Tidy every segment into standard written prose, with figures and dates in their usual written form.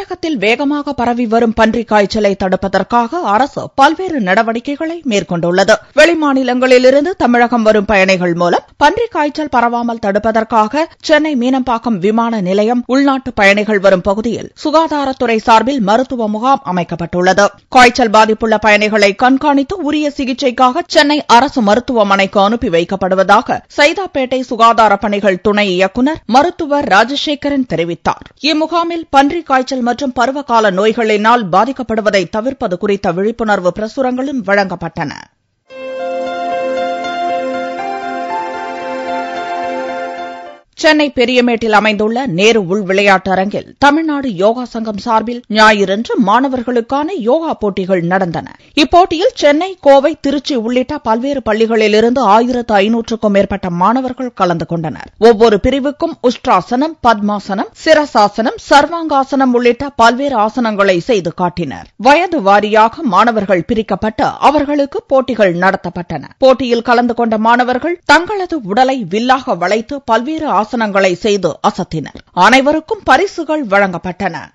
தமிழகத்தில் வேகமாக பரவி வரும் பன்றிக் காய்ச்சலை தடுப்பதற்காக அரசு பல்வேறு நடவடிக்கைகளை மேற்கொண்டுள்ளது. வெளிமாநிலங்களிலிருந்து தமிழகம் வரும் பயணிகள் மூலம் பன்றிக் காய்ச்சல் பரவாமல் தடுப்பதற்காக சென்னை மீனம்பாக்கம் விமான நிலையம் உள்நாட்டு பயணிகள் வரும் பகுதியில் சுகாதாரத்துறை சார்பில் மருத்துவ முகாம் அமைக்கப்பட்டுள்ளது. காய்ச்சல் பாதிப்புள்ள பயணிகளை கண்காணித்து உரிய சிகிச்சைக்காக சென்னை அரசு மருத்துவமனைக்கு அனுப்பி வைக்கப்படுவதாக சைதாப்பேட்டை சுகாதார பணிகள் துணை இயக்குநர் மருத்துவர் ராஜசேகரன் தெரிவித்தார். இம்முகாமில் பன்றிக் காய்ச்சல் மற்றும் பருவகால நோய்களினால் பாதிக்கப்படுவதை தவிர்ப்பது குறித்த விழிப்புணர்வு பிரசுரங்களும் வழங்கப்பட்டன. சென்னை பெரியமேட்டில் அமைந்துள்ள நேரு உள் விளையாட்டரங்கில் தமிழ்நாடு யோகா சங்கம் சார்பில் ஞாயிறன்று மாணவர்களுக்கான யோகா போட்டிகள் நடந்தன. இப்போட்டியில் சென்னை, கோவை, திருச்சி உள்ளிட்ட பல்வேறு பள்ளிகளிலிருந்து 1500க்கும் மேற்பட்ட மாணவர்கள் கலந்து கொண்டனர். ஒவ்வொரு பிரிவுக்கும் உஷ்ட்ராசனம், பத்மாசனம், சிரசாசனம், சர்வாங்காசனம் உள்ளிட்ட பல்வேறு ஆசனங்களை செய்து காட்டினர். வயது வாரியாக மாணவர்கள் பிரிக்கப்பட்டு அவர்களுக்கு போட்டிகள் நடத்தப்பட்டன. போட்டியில் கலந்து கொண்ட மாணவர்கள் தங்களது உடலை வில்லாக வளைத்து பல்வேறு ஆசனங்களை செய்து அசத்தினர். அனைவருக்கும் பரிசுகள் வழங்கப்பட்டன.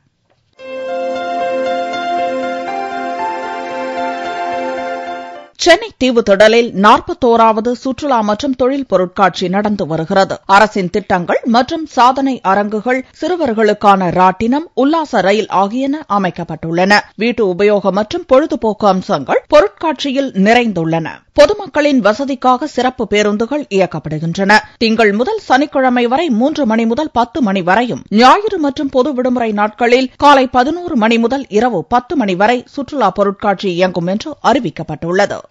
சென்னை தீவுத்திடலில் 41வது சுற்றுலா மற்றும் தொழில் பொருட்காட்சி நடந்து வருகிறது. அரசின் திட்டங்கள் மற்றும் சாதனை அரங்குகள், சிறுவர்களுக்கான ராட்டினம், உல்லாச ரயில் ஆகியன அமைக்கப்பட்டுள்ளன. வீட்டு உபயோக மற்றும் பொழுதுபோக்கு அம்சங்கள் பொருட்காட்சியில் நிறைந்துள்ளன. பொதுமக்களின் வசதிக்காக சிறப்பு பேருந்துகள் இயக்கப்படுகின்றன. திங்கள் முதல் சனிக்கிழமை வரை 3 மணி முதல் 10 மணி வரையும், ஞாயிறு மற்றும் பொது விடுமுறை நாட்களில் காலை 11 மணி முதல் இரவு 10 மணி வரை சுற்றுலா பொருட்காட்சி இயங்கும் என்று அறிவிக்கப்பட்டுள்ளது.